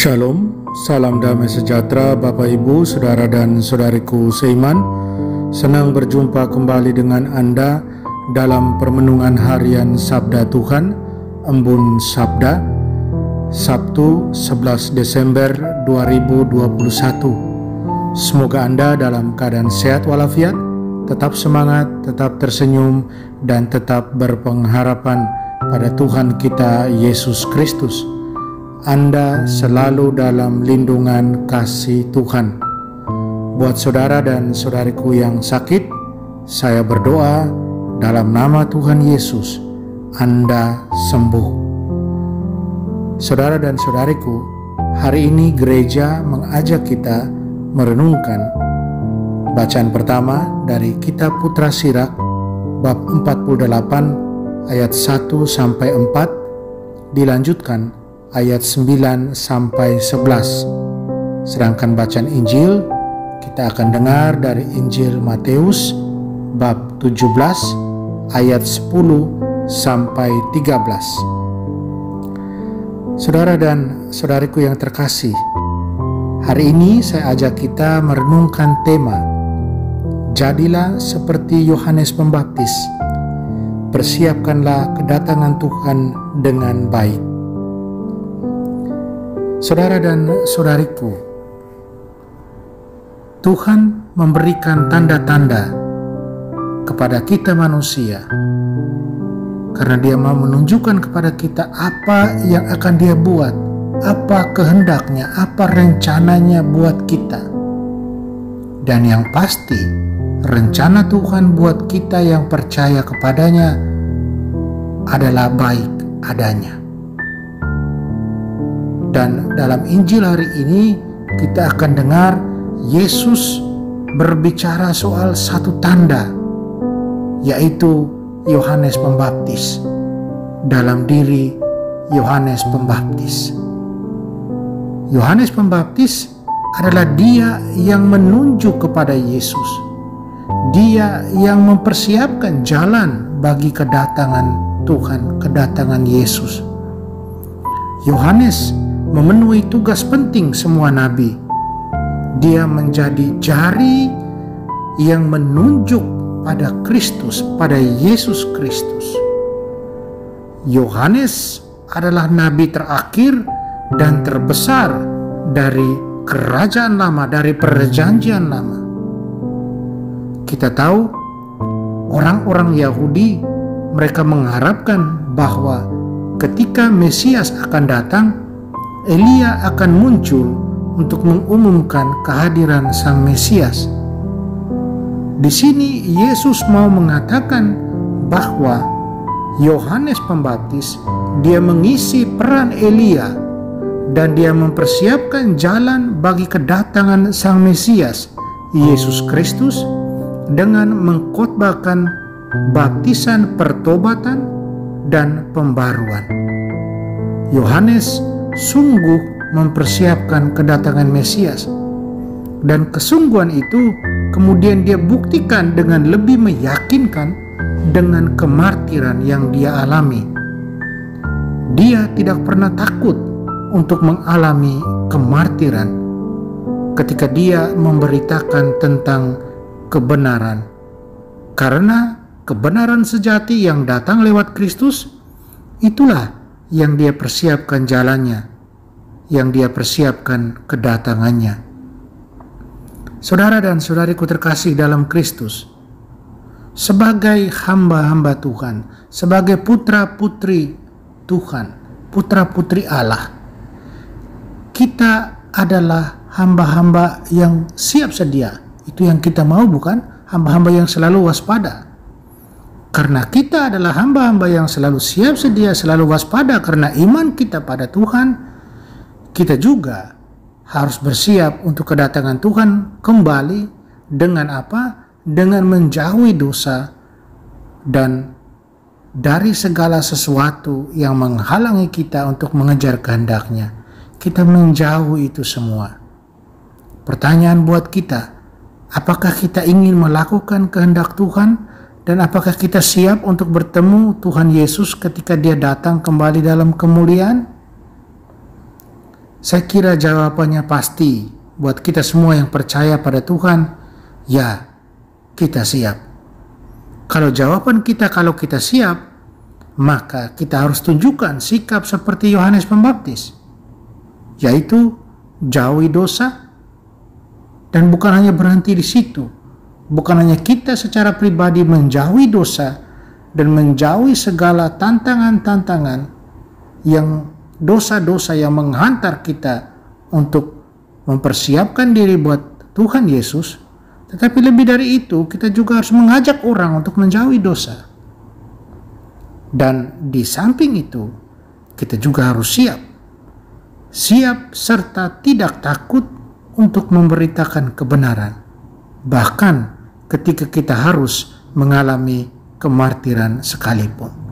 Shalom, salam damai sejahtera Bapak Ibu, Saudara dan Saudariku seiman. Senang berjumpa kembali dengan Anda dalam permenungan harian Sabda Tuhan, Embun Sabda, Sabtu 11 Desember 2021. Semoga Anda dalam keadaan sehat walafiat, tetap semangat, tetap tersenyum, dan tetap berpengharapan pada Tuhan kita Yesus Kristus. Anda selalu dalam lindungan kasih Tuhan. Buat saudara dan saudariku yang sakit, saya berdoa dalam nama Tuhan Yesus, Anda sembuh. Saudara dan saudariku, hari ini gereja mengajak kita merenungkan bacaan pertama dari Kitab Putra Sirak, bab 48 ayat 1 sampai 4, dilanjutkan ayat 9 sampai 11. Sedangkan bacaan Injil kita akan dengar dari Injil Matius bab 17 ayat 10 sampai 13. Saudara dan saudariku yang terkasih, hari ini saya ajak kita merenungkan tema Jadilah seperti Yohanes Pembaptis. Persiapkanlah kedatangan Tuhan dengan baik. Saudara dan saudariku, Tuhan memberikan tanda-tanda kepada kita manusia karena Dia mau menunjukkan kepada kita apa yang akan Dia buat, apa kehendaknya, apa rencananya buat kita. Dan yang pasti, rencana Tuhan buat kita yang percaya kepadanya adalah baik adanya. Dan dalam Injil hari ini kita akan dengar Yesus berbicara soal satu tanda, yaitu Yohanes Pembaptis. Dalam diri Yohanes Pembaptis, Yohanes Pembaptis adalah dia yang menunjuk kepada Yesus. Dia yang mempersiapkan jalan bagi kedatangan Tuhan, kedatangan Yesus. Yohanes memenuhi tugas penting semua nabi. Dia menjadi jari yang menunjuk pada Kristus, pada Yesus Kristus. Yohanes adalah nabi terakhir dan terbesar dari kerajaan lama, dari perjanjian lama. Kita tahu orang-orang Yahudi, mereka mengharapkan bahwa ketika Mesias akan datang, Elia akan muncul untuk mengumumkan kehadiran Sang Mesias. Di sini Yesus mau mengatakan bahwa Yohanes Pembaptis, dia mengisi peran Elia dan dia mempersiapkan jalan bagi kedatangan Sang Mesias, Yesus Kristus, dengan mengkhotbahkan baptisan pertobatan dan pembaruan. Yohanes sungguh mempersiapkan kedatangan Mesias, dan kesungguhan itu kemudian dia buktikan dengan lebih meyakinkan dengan kemartiran yang dia alami. Dia tidak pernah takut untuk mengalami kemartiran ketika dia memberitakan tentang kebenaran, karena kebenaran sejati yang datang lewat Kristus, itulah yang dia persiapkan jalannya, yang dia persiapkan kedatangannya. Saudara dan saudariku terkasih dalam Kristus, sebagai hamba-hamba Tuhan, sebagai putra-putri Tuhan, putra-putri Allah, kita adalah hamba-hamba yang siap sedia. Itu yang kita mau, bukan? Hamba-hamba yang selalu waspada. Karena kita adalah hamba-hamba yang selalu siap sedia, selalu waspada karena iman kita pada Tuhan, kita juga harus bersiap untuk kedatangan Tuhan kembali dengan apa? Dengan menjauhi dosa dan dari segala sesuatu yang menghalangi kita untuk mengejar kehendak-Nya. Kita menjauhi itu semua. Pertanyaan buat kita, apakah kita ingin melakukan kehendak Tuhan? Dan apakah kita siap untuk bertemu Tuhan Yesus ketika Dia datang kembali dalam kemuliaan? Saya kira jawabannya pasti buat kita semua yang percaya pada Tuhan, ya, kita siap. Kalau jawaban kita kalau kita siap, maka kita harus tunjukkan sikap seperti Yohanes Pembaptis, yaitu jauhi dosa. Dan bukan hanya berhenti di situ, bukan hanya kita secara pribadi menjauhi dosa dan menjauhi segala tantangan-tantangan yang dosa-dosa yang menghantar kita untuk mempersiapkan diri buat Tuhan Yesus, tetapi lebih dari itu kita juga harus mengajak orang untuk menjauhi dosa. Dan di samping itu kita juga harus siap serta tidak takut untuk memberitakan kebenaran, bahkan ketika kita harus mengalami kemartiran sekalipun.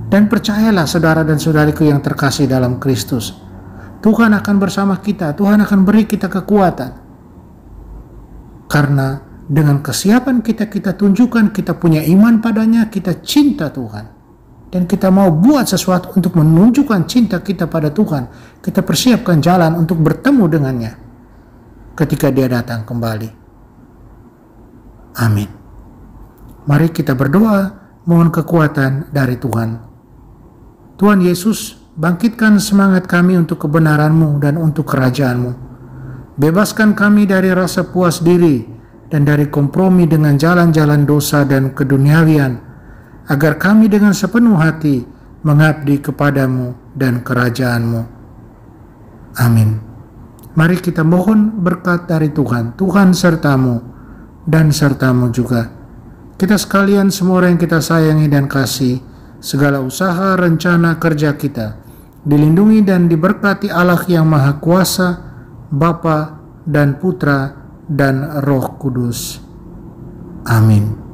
Dan percayalah saudara dan saudariku yang terkasih dalam Kristus, Tuhan akan bersama kita, Tuhan akan beri kita kekuatan. Karena dengan kesiapan kita tunjukkan kita punya iman padanya, kita cinta Tuhan. Dan kita mau buat sesuatu untuk menunjukkan cinta kita pada Tuhan. Kita persiapkan jalan untuk bertemu dengannya ketika dia datang kembali. Amin. Mari kita berdoa, mohon kekuatan dari Tuhan. Tuhan Yesus, bangkitkan semangat kami untuk kebenaran-Mu dan untuk kerajaan-Mu. Bebaskan kami dari rasa puas diri dan dari kompromi dengan jalan-jalan dosa dan keduniawian, agar kami dengan sepenuh hati mengabdi kepada-Mu dan kerajaan-Mu. Amin. Mari kita mohon berkat dari Tuhan. Tuhan serta-Mu dan serta-Mu juga. Kita sekalian semua orang yang kita sayangi dan kasih, segala usaha rencana kerja kita dilindungi dan diberkati Allah yang Maha Kuasa, Bapa dan Putra dan Roh Kudus. Amin.